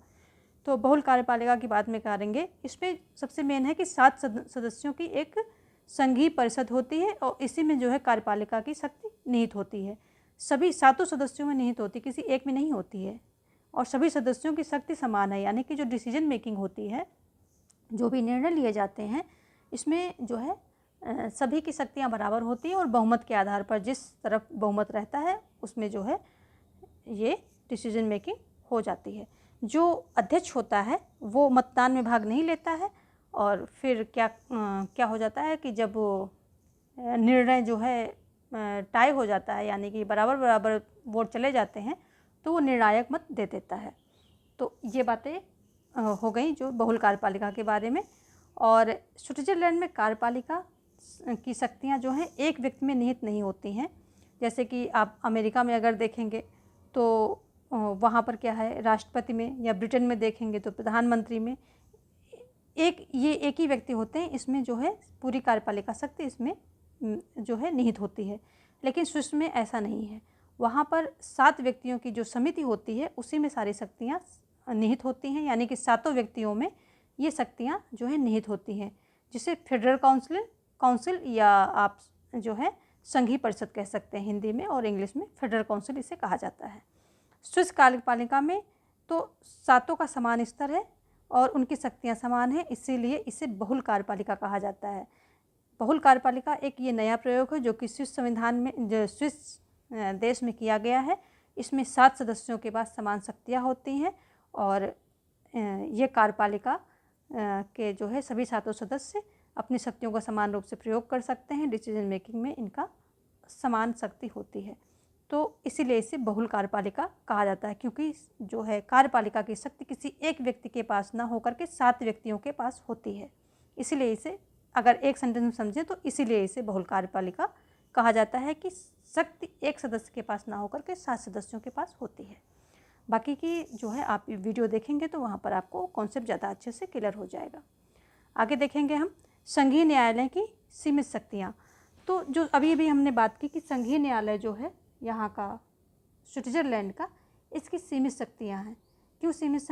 तो बहुल कार्यपालिका की बात में करेंगे। इसमें सबसे मेन है कि 7 सदस्यों की एक संघीय परिषद होती है और इसी में जो है कार्यपालिका की शक्ति निहित होती है। सभी 7 सदस्यों में निहित होती, किसी एक में नहीं होती है। और सभी सदस्यों की शक्ति समान है, यानी कि जो डिसीजन मेकिंग होती है, जो भी निर्णय लिए जाते हैं, इसमें जो है सभी की शक्तियाँ बराबर होती हैं और बहुमत के आधार पर जिस तरफ बहुमत रहता है उसमें जो है ये डिसीजन मेकिंग हो जाती है। जो अध्यक्ष होता है वो मतदान में भाग नहीं लेता है और फिर क्या हो जाता है कि जब निर्णय जो है टाई हो जाता है, यानी कि बराबर बराबर वोट चले जाते हैं, तो वो निर्णायक मत दे देता है। तो ये बातें हो गई जो बहुल कार्यपालिका के बारे में। और स्विट्जरलैंड में कार्यपालिका की शक्तियाँ जो हैं एक व्यक्ति में निहित नहीं होती हैं। जैसे कि आप अमेरिका में अगर देखेंगे तो वहाँ पर क्या है, राष्ट्रपति में, या ब्रिटेन में देखेंगे तो प्रधानमंत्री में एक ही व्यक्ति होते हैं। इसमें जो है पूरी कार्यपालिका शक्ति इसमें जो है निहित होती है। लेकिन स्विस में ऐसा नहीं है, वहाँ पर 7 व्यक्तियों की जो समिति होती है उसी में सारी शक्तियाँ निहित होती हैं, यानी कि 7 व्यक्तियों में ये शक्तियाँ जो है निहित होती हैं, जिसे फेडरल काउंसिल या आप जो है संघीय परिषद कह सकते हैं हिंदी में, और इंग्लिश में फेडरल काउंसिल इसे कहा जाता है। स्विस कार्यपालिका में तो 7 का समान स्तर है और उनकी शक्तियाँ समान हैं, इसीलिए इसे बहुल कार्यपालिका कहा जाता है। बहुल कार्यपालिका एक ये नया प्रयोग है जो कि स्विस संविधान में, जो स्विस देश में किया गया है। इसमें 7 सदस्यों के पास समान शक्तियाँ होती हैं और ये कार्यपालिका के जो है सभी 7 सदस्य अपनी शक्तियों का समान रूप से प्रयोग कर सकते हैं। डिसीजन मेकिंग में इनका समान शक्ति होती है, तो इसीलिए इसे बहुल कार्यपालिका कहा जाता है, क्योंकि जो है कार्यपालिका की शक्ति किसी एक व्यक्ति के पास ना होकर के 7 व्यक्तियों के पास होती है। इसीलिए इसे, अगर एक सेंटेंस में समझें तो इसीलिए इसे बहुल कार्यपालिका कहा जाता है कि शक्ति एक सदस्य के पास ना होकर के 7 सदस्यों के पास होती है। बाकी की जो है आप वीडियो देखेंगे तो वहाँ पर आपको कॉन्सेप्ट ज़्यादा अच्छे से क्लियर हो जाएगा। आगे देखेंगे हम संघीय न्यायालय की सीमित शक्तियाँ। तो जो अभी हमने बात की कि संघीय न्यायालय जो है यहाँ का स्विट्जरलैंड का, इसकी सीमित शक्तियाँ हैं। क्यों सीमित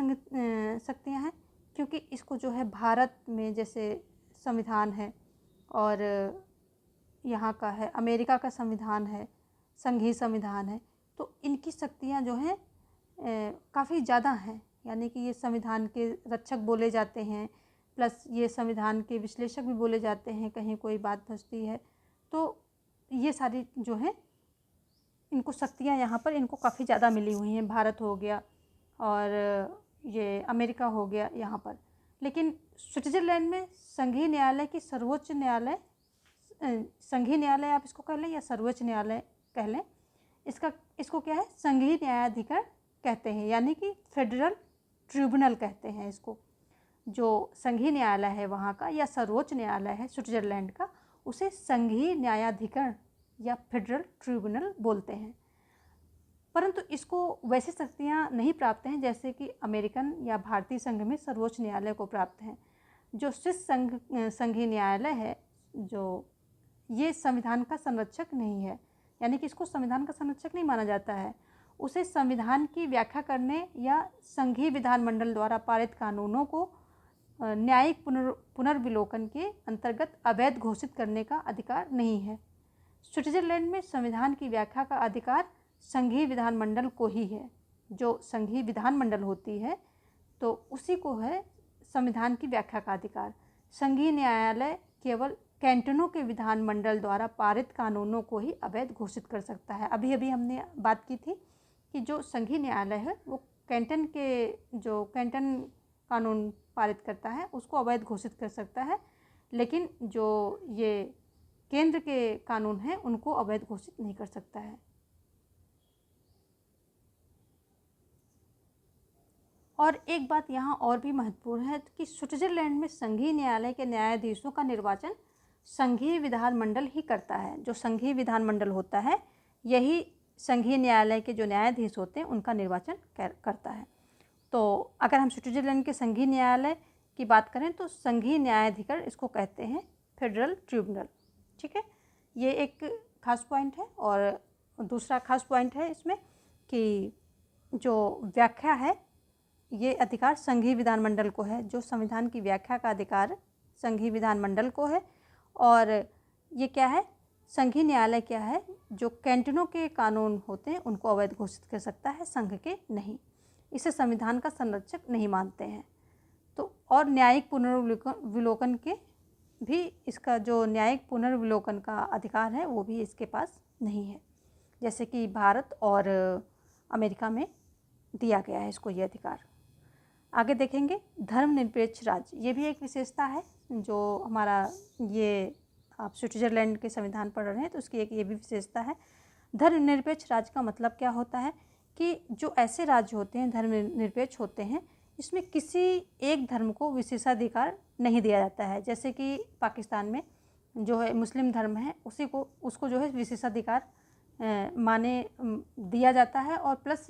शक्तियाँ हैं? क्योंकि इसको जो है भारत में जैसे संविधान है और यहाँ का है, अमेरिका का संविधान है, संघीय संविधान है, तो इनकी शक्तियाँ जो हैं काफ़ी ज़्यादा हैं। यानी कि ये संविधान के रक्षक बोले जाते हैं, प्लस ये संविधान के विश्लेषक भी बोले जाते हैं। कहीं कोई बात फंसती है तो ये सारी जो है इनको शक्तियाँ यहाँ पर इनको काफ़ी ज़्यादा मिली हुई हैं। भारत हो गया और ये अमेरिका हो गया यहाँ पर। लेकिन स्विट्जरलैंड में संघीय न्यायालय की सर्वोच्च न्यायालय, संघीय न्यायालय आप इसको कह लें या सर्वोच्च न्यायालय कह लें, इसको क्या है, संघीय न्यायाधिकरण कहते हैं, यानी कि फेडरल ट्रिब्यूनल कहते हैं इसको। जो संघीय न्यायालय है वहाँ का या सर्वोच्च न्यायालय है स्विट्जरलैंड का, उसे संघीय न्यायाधिकरण या फेडरल ट्रिब्यूनल बोलते हैं। परंतु इसको वैसी शक्तियाँ नहीं प्राप्त हैं जैसे कि अमेरिकन या भारतीय संघ में सर्वोच्च न्यायालय को प्राप्त हैं। जो स्विस संघीय न्यायालय है, जो ये संविधान का संरक्षक नहीं है, यानी कि इसको संविधान का संरक्षक नहीं माना जाता है। उसे संविधान की व्याख्या करने या संघीय विधानमंडल द्वारा पारित कानूनों को न्यायिक पुनर्विलोकन के अंतर्गत अवैध घोषित करने का अधिकार नहीं है। स्विट्जरलैंड में संविधान की व्याख्या का अधिकार संघीय विधानमंडल को ही है। जो संघीय विधानमंडल होती है तो उसी को है संविधान की व्याख्या का अधिकार। संघीय न्यायालय केवल कैंटनों के विधानमंडल द्वारा पारित कानूनों को ही अवैध घोषित कर सकता है। अभी अभी हमने बात की थी कि जो संघीय न्यायालय है वो कैंटन कानून पारित करता है उसको अवैध घोषित कर सकता है, लेकिन जो ये केंद्र के कानून हैं उनको अवैध घोषित नहीं कर सकता है। और एक बात यहाँ और भी महत्वपूर्ण है कि स्विट्जरलैंड में संघीय न्यायालय के न्यायाधीशों का निर्वाचन संघीय विधानमंडल ही करता है। जो संघीय विधानमंडल होता है यही संघीय न्यायालय के जो न्यायाधीश होते हैं उनका निर्वाचन करता है। तो अगर हम स्विट्जरलैंड के संघीय न्यायालय की बात करें तो संघीय न्यायाधिकरण इसको कहते हैं फेडरल ट्रिब्यूनल। ठीक है, ये एक खास पॉइंट है। और दूसरा खास पॉइंट है इसमें कि जो व्याख्या है ये अधिकार संघीय विधानमंडल को है। जो संविधान की व्याख्या का अधिकार संघीय विधानमंडल को है। और ये क्या है, संघीय न्यायालय क्या है, जो कैंटनों के कानून होते हैं उनको अवैध घोषित कर सकता है, संघ के नहीं। इसे संविधान का संरक्षक नहीं मानते हैं। तो और न्यायिक पुनर्विलोकन के भी इसका जो न्यायिक पुनर्विलोकन का अधिकार है वो भी इसके पास नहीं है, जैसे कि भारत और अमेरिका में दिया गया है इसको ये अधिकार। आगे देखेंगे धर्मनिरपेक्ष राज्य, ये भी एक विशेषता है जो हमारा ये आप स्विट्जरलैंड के संविधान पढ़ रहे हैं तो उसकी एक ये भी विशेषता है। धर्मनिरपेक्ष राज्य का मतलब क्या होता है कि जो ऐसे राज्य होते हैं धर्मनिरपेक्ष होते हैं इसमें किसी एक धर्म को विशेषाधिकार नहीं दिया जाता है। जैसे कि पाकिस्तान में जो है मुस्लिम धर्म है उसको जो है विशेषाधिकार दिया जाता है और प्लस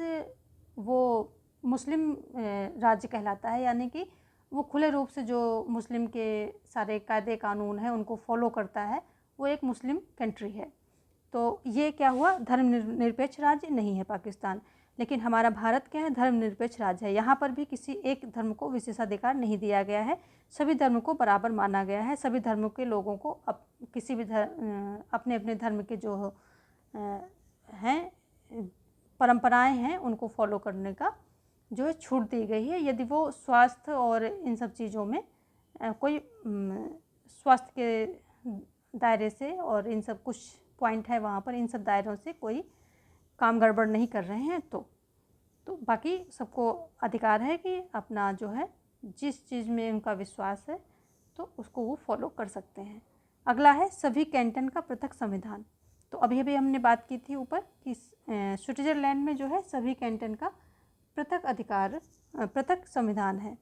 वो मुस्लिम राज्य कहलाता है, यानी कि वो खुले रूप से जो मुस्लिम के सारे कायदे कानून हैं उनको फॉलो करता है, वो एक मुस्लिम कंट्री है। तो ये क्या हुआ, धर्मनिरपेक्ष राज्य नहीं है पाकिस्तान। लेकिन हमारा भारत क्या है, धर्मनिरपेक्ष राज्य है। यहाँ पर भी किसी एक धर्म को विशेषाधिकार नहीं दिया गया है, सभी धर्म को बराबर माना गया है। सभी धर्मों के लोगों को किसी भी अपने अपने धर्म के जो हैं परंपराएं हैं उनको फॉलो करने का जो है छूट दी गई है, यदि वो स्वास्थ्य और इन सब चीज़ों में कोई स्वास्थ्य के दायरे से और इन सब कुछ पॉइंट है वहाँ पर, इन सब दायरों से कोई काम गड़बड़ नहीं कर रहे हैं तो बाकी सबको अधिकार है कि अपना जो है जिस चीज़ में उनका विश्वास है तो उसको वो फॉलो कर सकते हैं। अगला है सभी कैंटन का पृथक संविधान। तो अभी अभी हमने बात की थी ऊपर कि स्विट्जरलैंड में जो है सभी कैंटन का पृथक संविधान है।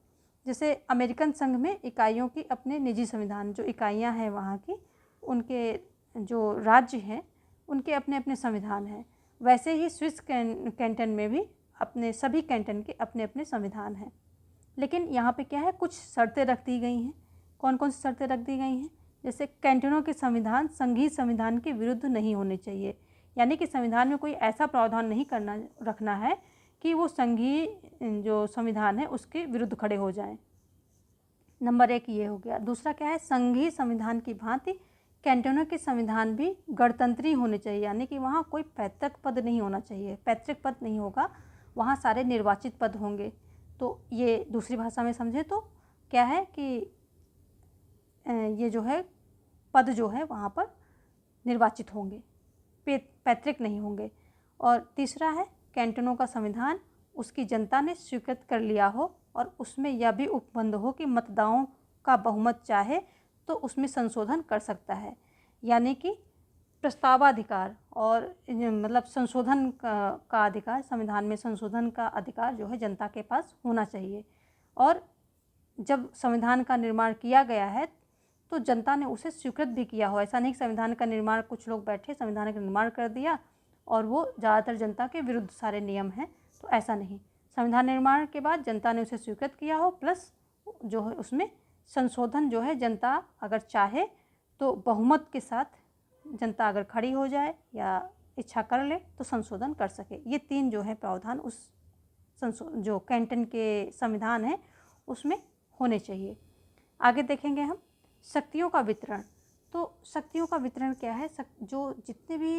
जैसे अमेरिकन संघ में इकाइयों की अपने निजी संविधान, जो इकाइयां हैं वहाँ की उनके जो राज्य हैं उनके अपने अपने संविधान हैं। वैसे ही स्विस कैंटन में भी अपने सभी कैंटन के अपने अपने संविधान हैं। लेकिन यहाँ पे क्या है, कुछ शर्तें रख दी गई हैं। कौन कौन सी शर्तें रख दी गई हैं, जैसे कैंटनों के संविधान संघीय संविधान के विरुद्ध नहीं होने चाहिए, यानी कि संविधान में कोई ऐसा प्रावधान नहीं रखना है कि वो संघीय जो संविधान है उसके विरुद्ध खड़े हो जाएं। नंबर 1 ये हो गया। दूसरा क्या है, संघीय संविधान की भांति कैंटनों के संविधान भी गणतंत्री होने चाहिए, यानी कि वहाँ कोई पैतृक पद नहीं होना चाहिए, पैतृक पद नहीं होगा, वहाँ सारे निर्वाचित पद होंगे। तो ये दूसरी भाषा में समझे तो क्या है कि ये जो है पद जो है वहाँ पर निर्वाचित होंगे, पैतृक नहीं होंगे। और तीसरा है कैंटनों का संविधान उसकी जनता ने स्वीकृत कर लिया हो और उसमें यह भी उपबंध हो कि मतदाताओं का बहुमत चाहे तो उसमें संशोधन कर सकता है, यानी कि प्रस्तावाधिकार और मतलब संशोधन का अधिकार, संविधान में संशोधन का अधिकार जो है जनता के पास होना चाहिए। और जब संविधान का निर्माण किया गया है तो जनता ने उसे स्वीकृत भी किया हो। ऐसा नहीं कि संविधान का निर्माण कुछ लोग बैठे संविधान का निर्माण कर दिया और वो ज़्यादातर जनता के विरुद्ध सारे नियम हैं, तो ऐसा नहीं। संविधान निर्माण के बाद जनता ने उसे स्वीकृत किया हो, प्लस जो है उसमें संशोधन जो है जनता अगर चाहे तो बहुमत के साथ जनता अगर खड़ी हो जाए या इच्छा कर ले तो संशोधन कर सके। ये 3 जो है प्रावधान उस जो कैंटन के संविधान है उसमें होने चाहिए। आगे देखेंगे हम शक्तियों का वितरण। तो शक्तियों का वितरण क्या है, जो जितने भी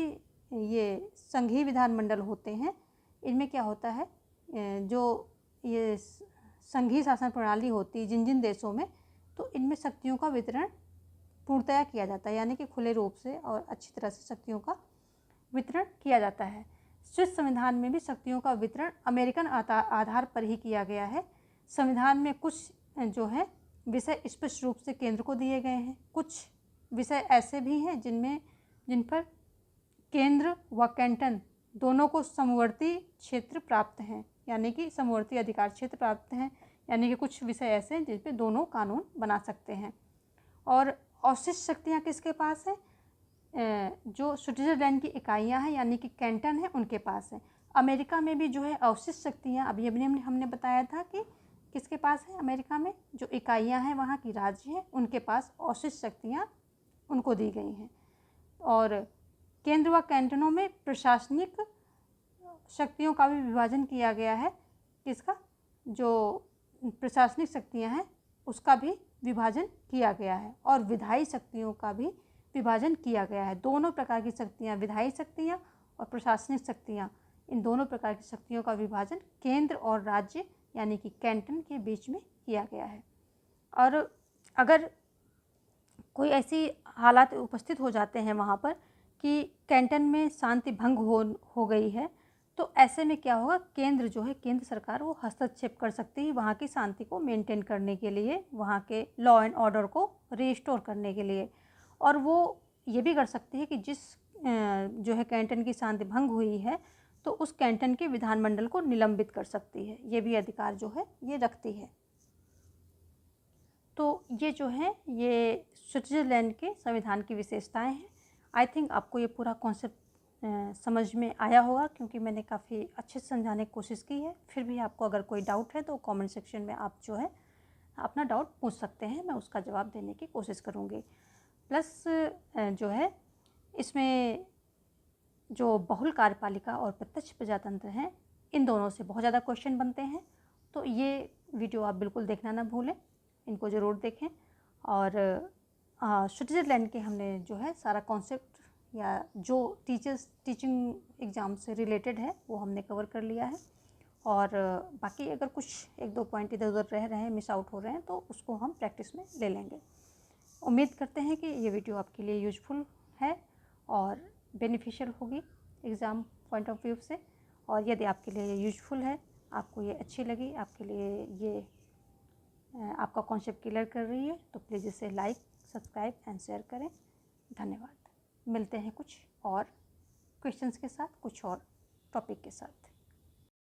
ये संघीय विधानमंडल होते हैं इनमें क्या होता है, जो ये संघीय शासन प्रणाली होती जिन जिन देशों में, तो इनमें शक्तियों का वितरण पूर्णतया किया जाता है, यानी कि खुले रूप से और अच्छी तरह से शक्तियों का वितरण किया जाता है। स्विस संविधान में भी शक्तियों का वितरण अमेरिकन आधार पर ही किया गया है। संविधान में कुछ जो है विषय स्पष्ट रूप से केंद्र को दिए गए हैं, कुछ विषय ऐसे भी हैं जिन पर केंद्र व कैंटन दोनों को समवर्ती क्षेत्र प्राप्त हैं, यानी कि समवर्ती अधिकार क्षेत्र प्राप्त हैं, यानी कि कुछ विषय ऐसे हैं जिन पे दोनों कानून बना सकते हैं। और अवशिष्ट शक्तियाँ किसके पास हैं? जो स्विट्जरलैंड की इकाइयाँ हैं यानी कि कैंटन है उनके पास है। अमेरिका में भी जो है अवशिष्ट शक्तियाँ अभी हमने बताया था कि किसके पास है। अमेरिका में जो इकाइयाँ हैं वहाँ की राज्य हैं उनके पास अवशिष्ट शक्तियाँ उनको दी गई हैं। और केंद्र व कैंटनों में प्रशासनिक शक्तियों का भी विभाजन किया गया है। किसका? जो प्रशासनिक शक्तियाँ हैं उसका भी विभाजन किया गया है, और विधायी शक्तियों का भी विभाजन किया गया है। दोनों प्रकार की शक्तियाँ, विधायी शक्तियाँ और प्रशासनिक शक्तियाँ, इन दोनों प्रकार की शक्तियों का विभाजन केंद्र और राज्य यानी कि कैंटन के बीच में किया गया है। और अगर कोई ऐसी हालात उपस्थित हो जाते हैं वहाँ पर कि कैंटन में शांति भंग हो गई है, तो ऐसे में क्या होगा, केंद्र जो है, केंद्र सरकार वो हस्तक्षेप कर सकती है वहाँ की शांति को मेंटेन करने के लिए, वहाँ के लॉ एंड ऑर्डर को रिस्टोर करने के लिए। और वो ये भी कर सकती है कि जिस जो है कैंटन की शांति भंग हुई है तो उस कैंटन के विधानमंडल को निलंबित कर सकती है। ये भी अधिकार जो है ये रखती है। तो ये जो है ये स्विट्जरलैंड के संविधान की विशेषताएं हैं। आई थिंक आपको ये पूरा कॉन्सेप्ट समझ में आया होगा, क्योंकि मैंने काफ़ी अच्छे से समझाने की कोशिश की है। फिर भी आपको अगर कोई डाउट है तो कमेंट सेक्शन में आप जो है अपना डाउट पूछ सकते हैं, मैं उसका जवाब देने की कोशिश करूँगी। प्लस जो है इसमें जो बहुल कार्यपालिका और प्रत्यक्ष प्रजातंत्र हैं, इन दोनों से बहुत ज़्यादा क्वेश्चन बनते हैं। तो ये वीडियो आप बिल्कुल देखना ना भूलें, इनको ज़रूर देखें। और स्विट्जरलैंड के हमने जो है सारा कॉन्सेप्ट या जो टीचिंग एग्ज़ाम से रिलेटेड है वो हमने कवर कर लिया है। और बाकी अगर कुछ एक दो पॉइंट इधर उधर रह रहे हैं, मिस आउट हो रहे हैं, तो उसको हम प्रैक्टिस में ले लेंगे। उम्मीद करते हैं कि ये वीडियो आपके लिए यूजफुल है और बेनिफिशियल होगी एग्ज़ाम पॉइंट ऑफ व्यू से। और यदि आपके लिए ये यूजफुल है, आपको ये अच्छी लगी, आपके लिए ये आपका कॉन्सेप्ट क्लियर कर रही है, तो प्लीज़ इसे लाइक, सब्सक्राइब एंड शेयर करें। धन्यवाद। मिलते हैं कुछ और क्वेश्चंस के साथ, कुछ और टॉपिक के साथ।